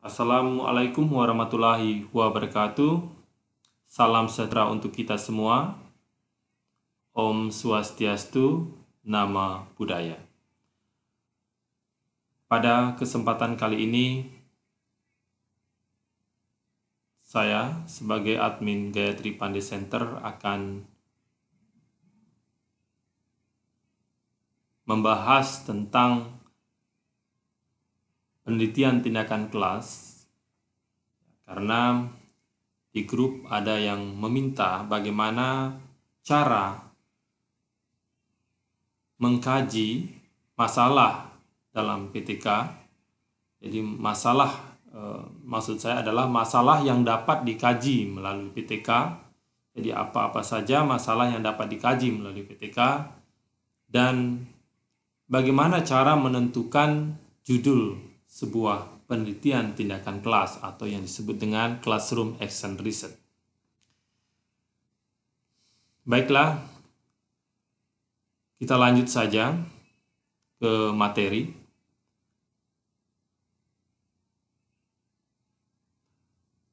Assalamualaikum warahmatullahi wabarakatuh. Salam sejahtera untuk kita semua. Om Swastiastu, Nama Budaya. Pada kesempatan kali ini, saya sebagai admin Gayatri Pandey Center akan membahas tentang penelitian tindakan kelas, karena di grup ada yang meminta bagaimana cara mengkaji masalah dalam PTK. Jadi maksud saya adalah masalah yang dapat dikaji melalui PTK. Jadi apa-apa saja masalah yang dapat dikaji melalui PTK, dan bagaimana cara menentukan judul sebuah penelitian tindakan kelas atau yang disebut dengan Classroom Action Research. Baiklah, kita lanjut saja ke materi.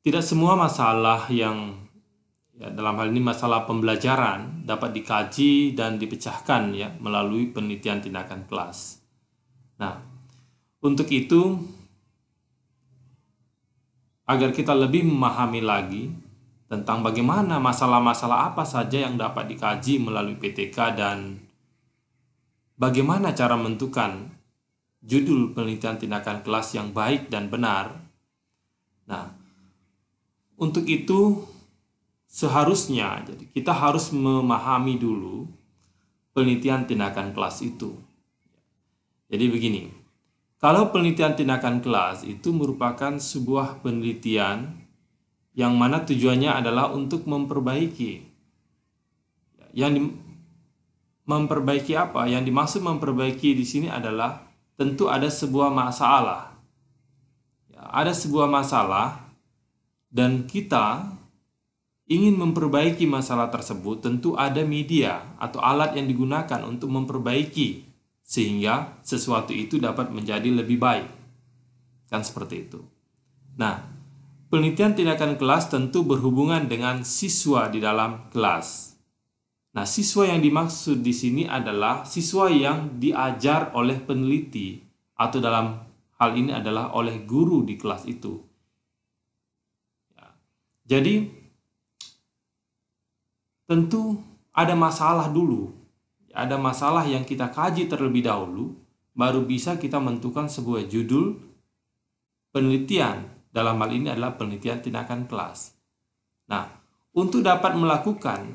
Tidak semua masalah yang dalam hal ini masalah pembelajaran dapat dikaji dan dipecahkan melalui penelitian tindakan kelas. Nah, untuk itu, agar kita lebih memahami lagi tentang bagaimana masalah-masalah apa saja yang dapat dikaji melalui PTK dan bagaimana cara menentukan judul penelitian tindakan kelas yang baik dan benar. Nah, untuk itu seharusnya kita harus memahami dulu penelitian tindakan kelas itu. Jadi begini, kalau penelitian tindakan kelas itu merupakan sebuah penelitian yang mana tujuannya adalah untuk memperbaiki. Memperbaiki apa? Yang dimaksud memperbaiki di sini adalah tentu ada sebuah masalah. Ada sebuah masalah dan kita ingin memperbaiki masalah tersebut, tentu ada media atau alat yang digunakan untuk memperbaiki sehingga sesuatu itu dapat menjadi lebih baik. Kan seperti itu. Nah, penelitian tindakan kelas tentu berhubungan dengan siswa di dalam kelas. Nah, siswa yang dimaksud di sini adalah siswa yang diajar oleh peneliti atau dalam hal ini adalah oleh guru di kelas itu. Jadi, tentu ada masalah dulu. Ada masalah yang kita kaji terlebih dahulu, baru bisa kita menentukan sebuah judul penelitian. Dalam hal ini adalah penelitian tindakan kelas. Nah, untuk dapat melakukan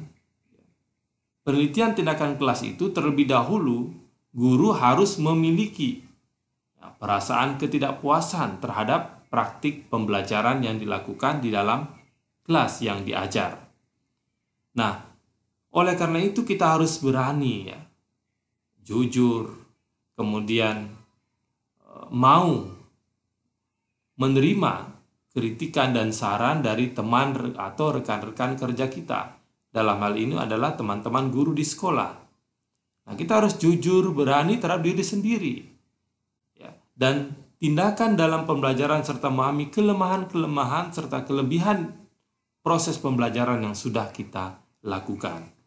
penelitian tindakan kelas itu terlebih dahulu, guru harus memiliki perasaan ketidakpuasan terhadap praktik pembelajaran yang dilakukan di dalam kelas yang diajar. Nah, oleh karena itu kita harus berani jujur, kemudian mau menerima kritikan dan saran dari teman atau rekan-rekan kerja kita. Dalam hal ini adalah teman-teman guru di sekolah. Nah, kita harus jujur, berani terhadap diri sendiri. Dan tindakan dalam pembelajaran serta memahami kelemahan-kelemahan serta kelebihan proses pembelajaran yang sudah kita lakukan.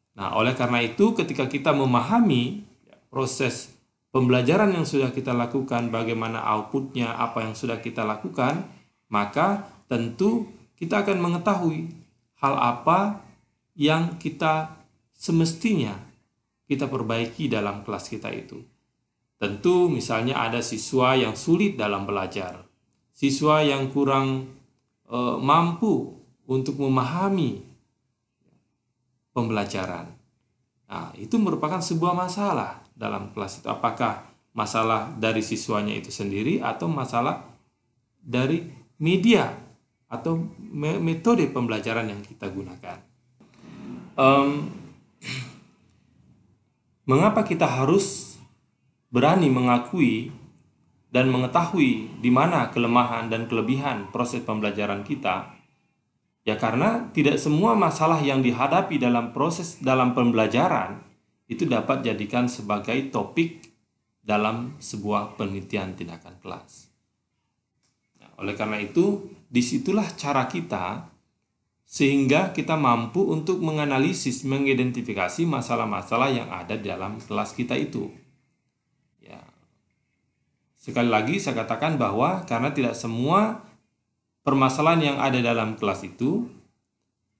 Nah, oleh karena itu ketika kita memahami proses pembelajaran yang sudah kita lakukan, bagaimana outputnya, apa yang sudah kita lakukan, maka tentu kita akan mengetahui hal apa yang kita semestinya kita perbaiki dalam kelas kita itu. Tentu misalnya ada siswa yang sulit dalam belajar, siswa yang kurang mampu untuk memahami pembelajaran. Nah, itu merupakan sebuah masalah dalam kelas itu. Apakah masalah dari siswanya itu sendiri atau masalah dari media atau metode pembelajaran yang kita gunakan. Mengapa kita harus berani mengakui dan mengetahui di mana kelemahan dan kelebihan proses pembelajaran kita? Ya, karena tidak semua masalah yang dihadapi dalam pembelajaran itu dapat jadikan sebagai topik dalam sebuah penelitian tindakan kelas. Oleh karena itu, disitulah cara kita sehingga kita mampu untuk menganalisis, mengidentifikasi masalah-masalah yang ada dalam kelas kita itu. Ya. Sekali lagi saya katakan bahwa karena tidak semua permasalahan yang ada dalam kelas itu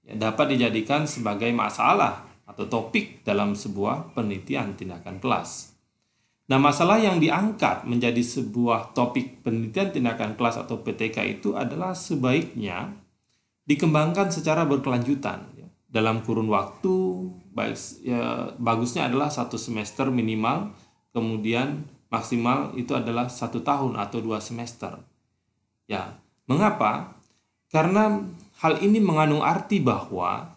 dapat dijadikan sebagai masalah atau topik dalam sebuah penelitian tindakan kelas. Nah, masalah yang diangkat menjadi sebuah topik penelitian tindakan kelas atau PTK itu adalah sebaiknya dikembangkan secara berkelanjutan dalam kurun waktu, bagusnya adalah 1 semester minimal, kemudian maksimal itu adalah 1 tahun atau 2 semester. Ya, mengapa? Karena hal ini mengandung arti bahwa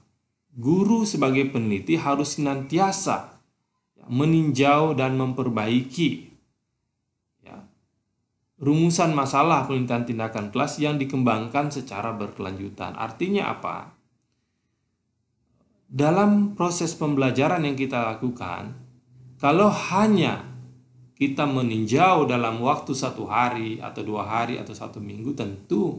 guru sebagai peneliti harus senantiasa meninjau dan memperbaiki rumusan masalah penelitian tindakan kelas yang dikembangkan secara berkelanjutan. Artinya apa? Dalam proses pembelajaran yang kita lakukan, kalau hanya kita meninjau dalam waktu 1 hari atau 2 hari atau 1 minggu, tentu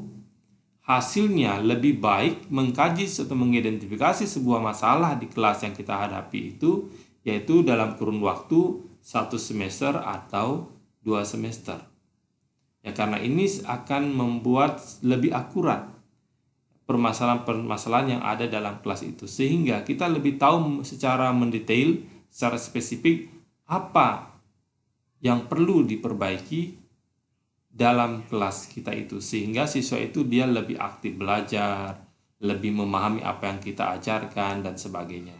hasilnya lebih baik mengkaji atau mengidentifikasi sebuah masalah di kelas yang kita hadapi itu, yaitu dalam kurun waktu 1 semester atau 2 semester. Ya, karena ini akan membuat lebih akurat permasalahan-permasalahan yang ada dalam kelas itu, sehingga kita lebih tahu secara mendetail, secara spesifik apa yang perlu diperbaiki dalam kelas kita itu, sehingga siswa itu dia lebih aktif belajar, lebih memahami apa yang kita ajarkan dan sebagainya.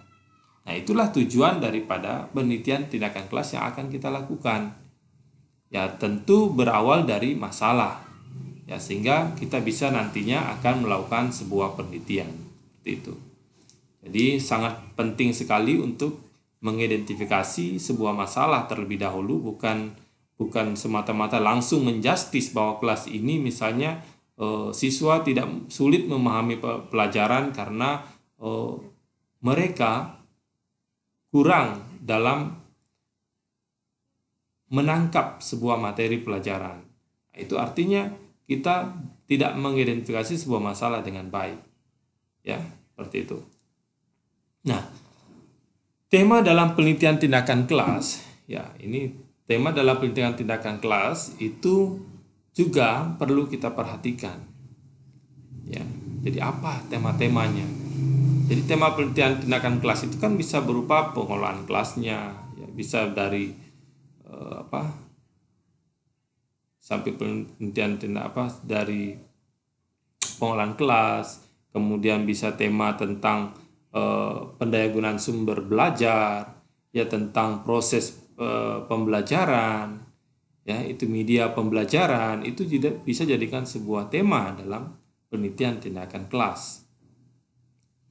Nah, itulah tujuan daripada penelitian tindakan kelas yang akan kita lakukan. Ya, tentu berawal dari masalah. Ya, sehingga kita bisa nantinya akan melakukan sebuah penelitian. Seperti itu. Jadi sangat penting sekali untuk mengidentifikasi sebuah masalah terlebih dahulu, bukan semata-mata langsung menjustis bahwa kelas ini misalnya siswa tidak sulit memahami pelajaran karena mereka kurang dalam menangkap sebuah materi pelajaran. Itu artinya kita tidak mengidentifikasi sebuah masalah dengan baik. Ya, seperti itu. Nah, tema dalam penelitian tindakan kelas, ya, ini tema dalam penelitian tindakan kelas itu juga perlu kita perhatikan. Ya, jadi apa tema-temanya? Jadi tema penelitian tindakan kelas itu kan bisa berupa pengelolaan kelasnya, ya, bisa dari sampai penelitian dari pengelolaan kelas, kemudian bisa tema tentang pendayagunaan sumber belajar, ya, tentang proses pembelajaran, ya, itu media pembelajaran, itu tidak bisa jadikan sebuah tema dalam penelitian tindakan kelas.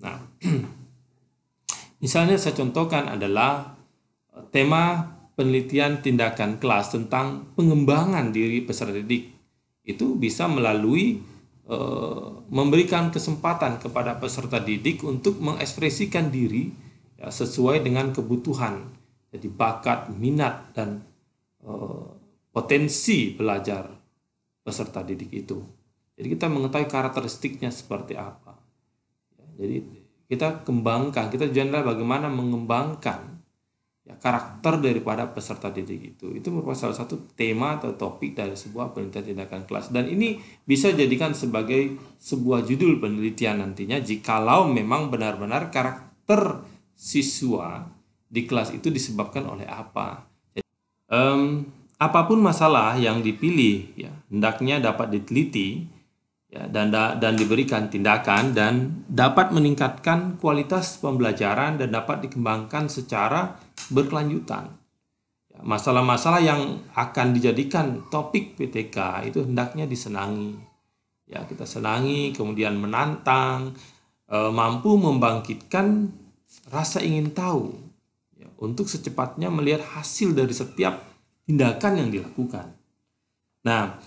Nah, misalnya saya contohkan adalah tema penelitian tindakan kelas tentang pengembangan diri peserta didik. Itu bisa melalui memberikan kesempatan kepada peserta didik untuk mengekspresikan diri, ya, sesuai dengan kebutuhan, jadi bakat, minat, dan potensi belajar peserta didik itu. Jadi kita mengetahui karakteristiknya seperti apa. Jadi kita kembangkan, kita general bagaimana mengembangkan, ya, karakter daripada peserta didik itu. Itu merupakan salah satu tema atau topik dari sebuah penelitian tindakan kelas. Dan ini bisa jadikan sebagai sebuah judul penelitian nantinya jikalau memang benar-benar karakter siswa di kelas itu disebabkan oleh apa. Jadi, apapun masalah yang dipilih, ya, hendaknya dapat diteliti, ya, dan diberikan tindakan dan dapat meningkatkan kualitas pembelajaran dan dapat dikembangkan secara berkelanjutan. Masalah-masalah yang akan dijadikan topik PTK itu hendaknya disenangi. Ya, kita senangi, kemudian menantang, mampu membangkitkan rasa ingin tahu, ya, untuk secepatnya melihat hasil dari setiap tindakan yang dilakukan. Nah,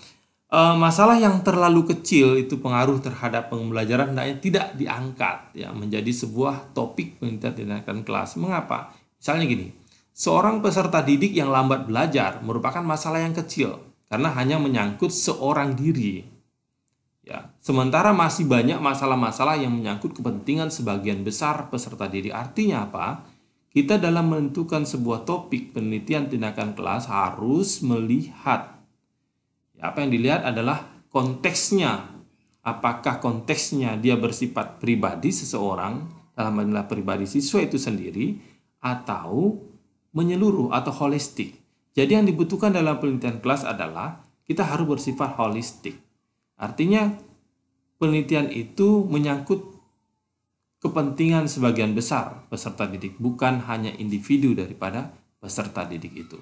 masalah yang terlalu kecil itu pengaruh terhadap pembelajaran hendaknya tidak diangkat, ya, menjadi sebuah topik penelitian tindakan kelas. Mengapa? Misalnya gini, seorang peserta didik yang lambat belajar merupakan masalah yang kecil karena hanya menyangkut seorang diri. Ya, sementara masih banyak masalah-masalah yang menyangkut kepentingan sebagian besar peserta didik. Artinya apa? Kita dalam menentukan sebuah topik penelitian tindakan kelas harus melihat, ya, apa yang dilihat adalah konteksnya. Apakah konteksnya dia bersifat pribadi seseorang, dalam adalah pribadi siswa itu sendiri, atau menyeluruh atau holistik. Jadi yang dibutuhkan dalam penelitian kelas adalah kita harus bersifat holistik. Artinya penelitian itu menyangkut kepentingan sebagian besar peserta didik, bukan hanya individu daripada peserta didik itu.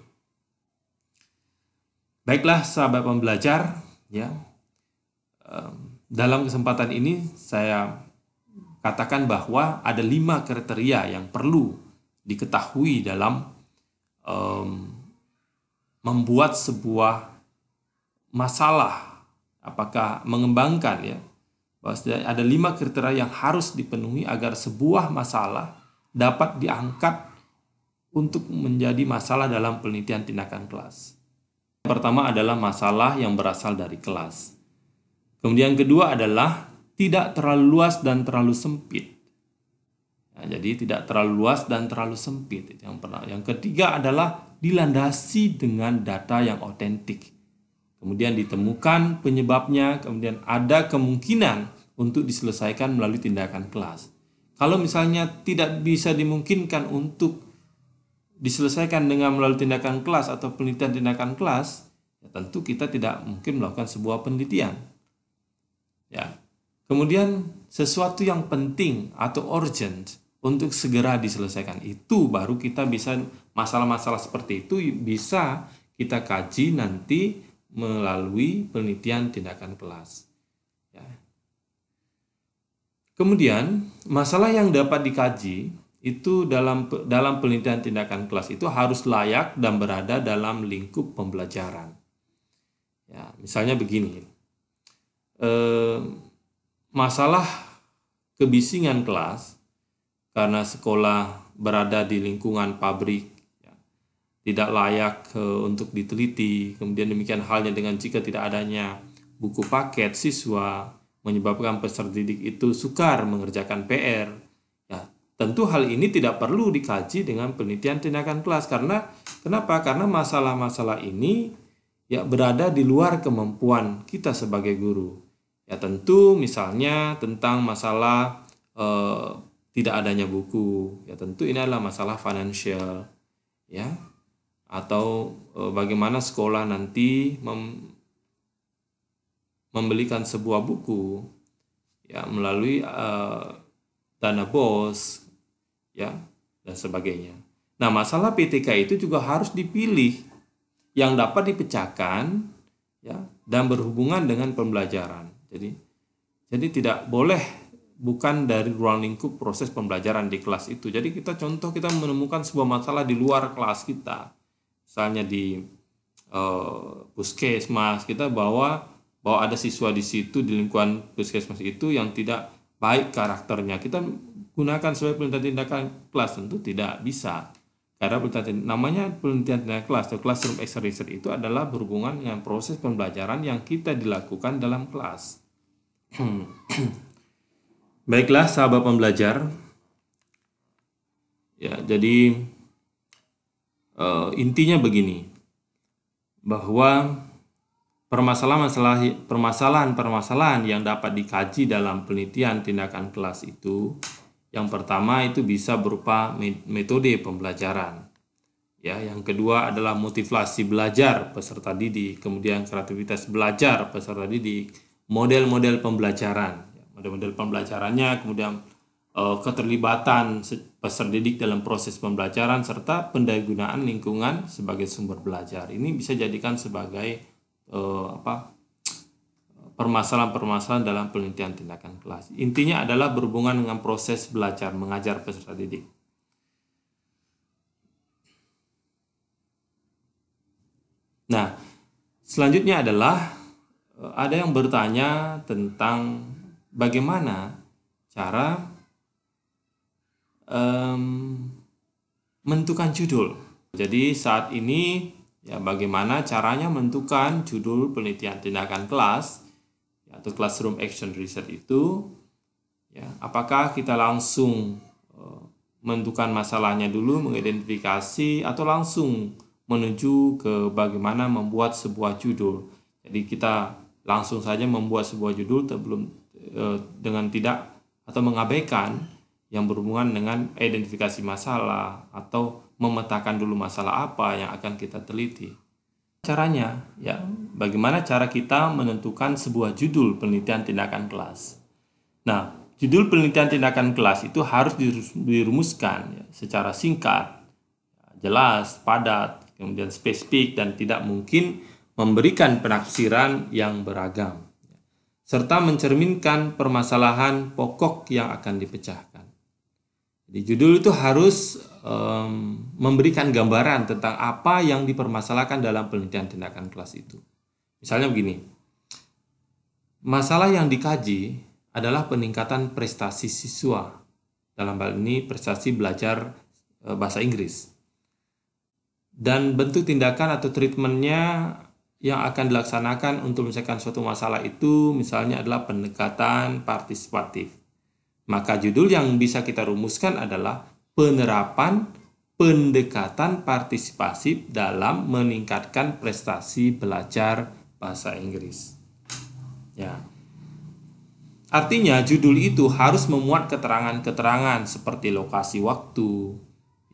Baiklah sahabat pembelajar, ya, dalam kesempatan ini saya katakan bahwa ada 5 kriteria yang perlu diketahui dalam membuat sebuah masalah. Apakah mengembangkan, ya, bahwa ada 5 kriteria yang harus dipenuhi agar sebuah masalah dapat diangkat untuk menjadi masalah dalam penelitian tindakan kelas. Yang pertama adalah masalah yang berasal dari kelas. Kemudian kedua adalah tidak terlalu luas dan terlalu sempit. Ya, jadi tidak terlalu luas dan terlalu sempit. Yang ketiga adalah dilandasi dengan data yang otentik. Kemudian ditemukan penyebabnya, kemudian ada kemungkinan untuk diselesaikan melalui tindakan kelas. Kalau misalnya tidak bisa dimungkinkan untuk diselesaikan dengan melalui tindakan kelas atau penelitian tindakan kelas, ya tentu kita tidak mungkin melakukan sebuah penelitian. Ya. Kemudian sesuatu yang penting atau urgent untuk segera diselesaikan, itu baru kita bisa, masalah-masalah seperti itu bisa kita kaji nanti melalui penelitian tindakan kelas. Ya. Kemudian masalah yang dapat dikaji itu dalam penelitian tindakan kelas itu harus layak dan berada dalam lingkup pembelajaran. Ya, misalnya begini, masalah kebisingan kelas karena sekolah berada di lingkungan pabrik, tidak layak untuk diteliti. Kemudian demikian halnya dengan jika tidak adanya buku paket siswa menyebabkan peserta didik itu sukar mengerjakan PR. Ya, tentu hal ini tidak perlu dikaji dengan penelitian tindakan kelas. Kenapa? Karena masalah-masalah ini ya berada di luar kemampuan kita sebagai guru. Ya tentu misalnya tentang masalah tidak adanya buku. Ya tentu ini adalah masalah financial, ya. Atau bagaimana sekolah nanti membelikan sebuah buku, ya, melalui dana BOS, ya, dan sebagainya. Nah, masalah PTK itu juga harus dipilih yang dapat dipecahkan, ya, dan berhubungan dengan pembelajaran. Jadi tidak boleh bukan dari ruang lingkup proses pembelajaran di kelas itu. Jadi kita menemukan sebuah masalah di luar kelas kita. Misalnya di puskesmas, kita bahwa ada siswa di situ di lingkungan puskesmas itu yang tidak baik karakternya, kita gunakan sebagai penelitian tindakan kelas, tentu tidak bisa. Karena namanya penelitian tindakan kelas atau classroom exercise itu adalah berhubungan dengan proses pembelajaran yang kita dilakukan dalam kelas. Baiklah sahabat pembelajar, ya, jadi intinya begini, bahwa permasalahan-permasalahan yang dapat dikaji dalam penelitian tindakan kelas itu, yang pertama itu bisa berupa metode pembelajaran, ya, yang kedua adalah motivasi belajar peserta didik, kemudian kreativitas belajar peserta didik, model-model pembelajaran, model-model pembelajarannya, kemudian keterlibatan peserta didik dalam proses pembelajaran, serta pendayagunaan lingkungan sebagai sumber belajar. Ini bisa jadikan sebagai permasalahan-permasalahan dalam penelitian tindakan kelas. Intinya adalah berhubungan dengan proses belajar mengajar peserta didik. Nah, selanjutnya adalah ada yang bertanya tentang bagaimana cara menentukan judul. Jadi saat ini, ya, bagaimana caranya menentukan judul penelitian tindakan kelas, ya, atau classroom action research itu, ya, apakah kita langsung menentukan masalahnya dulu, mengidentifikasi, atau langsung menuju ke bagaimana membuat sebuah judul. Jadi kita langsung saja membuat sebuah judul dengan tidak atau mengabaikan yang berhubungan dengan identifikasi masalah atau memetakan dulu masalah apa yang akan kita teliti. Caranya, ya, bagaimana cara kita menentukan sebuah judul penelitian tindakan kelas. Nah, judul penelitian tindakan kelas itu harus dirumuskan, ya, secara singkat, jelas, padat, kemudian spesifik, dan tidak mungkin memberikan penafsiran yang beragam, serta mencerminkan permasalahan pokok yang akan dipecahkan. Jadi judul itu harus memberikan gambaran tentang apa yang dipermasalahkan dalam penelitian tindakan kelas itu. Misalnya begini, masalah yang dikaji adalah peningkatan prestasi siswa, dalam hal ini prestasi belajar bahasa Inggris. Dan bentuk tindakan atau treatmentnya yang akan dilaksanakan untuk menyelesaikan suatu masalah itu misalnya adalah pendekatan partisipatif. Maka judul yang bisa kita rumuskan adalah penerapan pendekatan partisipasi dalam meningkatkan prestasi belajar bahasa Inggris. Ya. Artinya judul itu harus memuat keterangan-keterangan seperti lokasi waktu,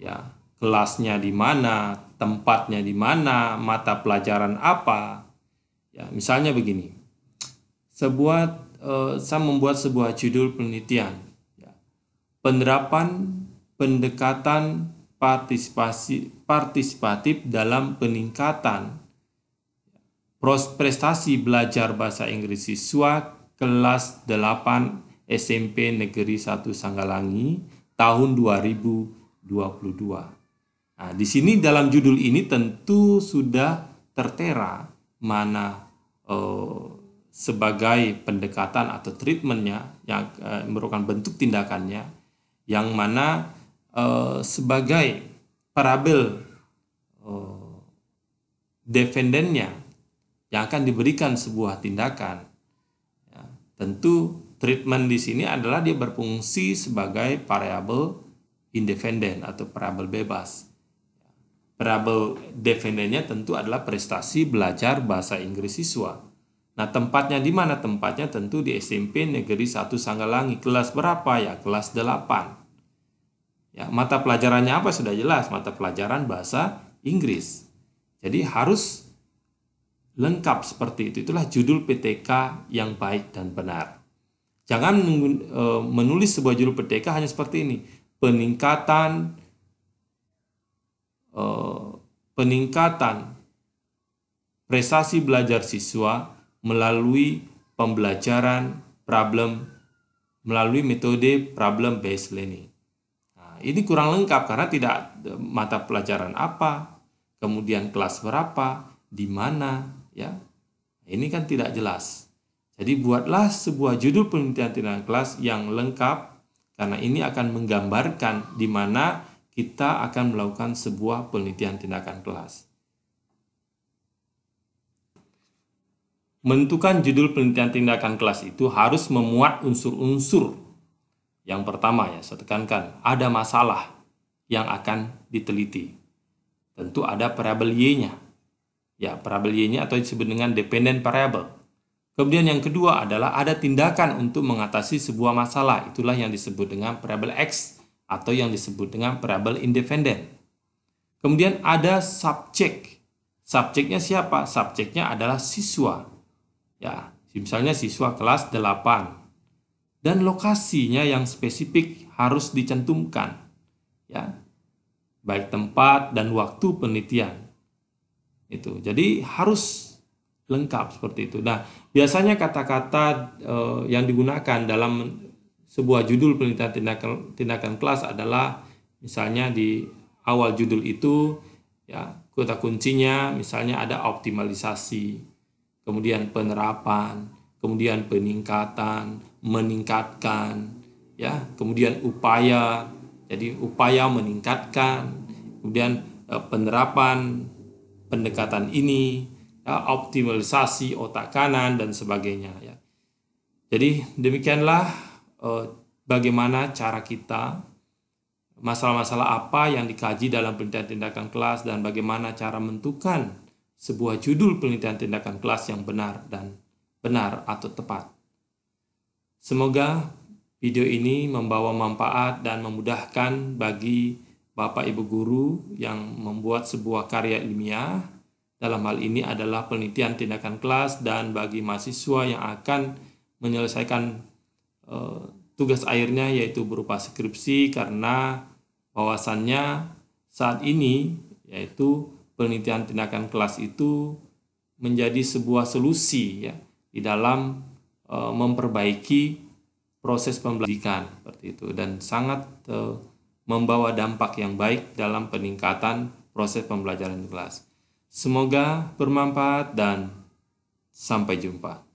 ya, kelasnya di mana, tempatnya di mana, mata pelajaran apa. Ya, misalnya begini. Saya membuat sebuah judul penelitian, ya, penerapan pendekatan partisipatif dalam peningkatan prestasi belajar bahasa Inggris siswa kelas 8 SMP Negeri 1 Sanggalangi tahun 2022. Nah, di sini dalam judul ini tentu sudah tertera mana sebagai pendekatan atau treatmentnya yang merupakan bentuk tindakannya, yang mana sebagai parabel defendennya yang akan diberikan sebuah tindakan. Ya, tentu treatment di sini adalah dia berfungsi sebagai variabel independen atau variabel bebas. Variabel defendennya tentu adalah prestasi belajar bahasa Inggris siswa. Nah, tempatnya di mana? Tempatnya tentu di SMP Negeri 1 Sanggalangi. Kelas berapa? Ya, kelas 8. Ya, mata pelajarannya apa? Sudah jelas, mata pelajaran bahasa Inggris. Jadi harus lengkap seperti itu. Itulah judul PTK yang baik dan benar. Jangan menulis sebuah judul PTK hanya seperti ini. Peningkatan prestasi belajar siswa melalui pembelajaran melalui metode problem based learning. Nah, ini kurang lengkap karena tidak mata pelajaran apa, kemudian kelas berapa, di mana, ya. Ini kan tidak jelas. Jadi buatlah sebuah judul penelitian tindakan kelas yang lengkap, karena ini akan menggambarkan di mana kita akan melakukan sebuah penelitian tindakan kelas. Menentukan judul penelitian tindakan kelas itu harus memuat unsur-unsur. Yang pertama, ya, saya tekankan, ada masalah yang akan diteliti. Tentu ada variabel Y-nya. Ya, variabel Y-nya atau disebut dengan dependent variable. Kemudian yang kedua adalah ada tindakan untuk mengatasi sebuah masalah. Itulah yang disebut dengan variabel X atau yang disebut dengan variabel independen. Kemudian ada subjek. Subjeknya siapa? Subjeknya adalah siswa. Ya, misalnya siswa kelas 8. Dan lokasinya yang spesifik harus dicantumkan. Ya. Baik tempat dan waktu penelitian. Itu. Jadi harus lengkap seperti itu. Nah, biasanya kata-kata yang digunakan dalam sebuah judul penelitian tindakan kelas adalah misalnya di awal judul itu, ya, kata kuncinya misalnya ada optimalisasi, kemudian penerapan, kemudian peningkatan, meningkatkan, ya, kemudian upaya, jadi upaya meningkatkan, kemudian penerapan pendekatan ini, ya, optimalisasi otak kanan dan sebagainya, ya. Jadi demikianlah bagaimana cara kita, masalah-masalah apa yang dikaji dalam penelitian tindakan kelas, dan bagaimana cara menentukan sebuah judul penelitian tindakan kelas yang benar atau tepat. Semoga video ini membawa manfaat dan memudahkan bagi Bapak Ibu guru yang membuat sebuah karya ilmiah. Dalam hal ini adalah penelitian tindakan kelas, dan bagi mahasiswa yang akan menyelesaikan tugas akhirnya yaitu berupa skripsi, karena bahwasannya saat ini yaitu penelitian tindakan kelas itu menjadi sebuah solusi ya di dalam memperbaiki proses pembelajaran seperti itu, dan sangat membawa dampak yang baik dalam peningkatan proses pembelajaran kelas. Semoga bermanfaat dan sampai jumpa.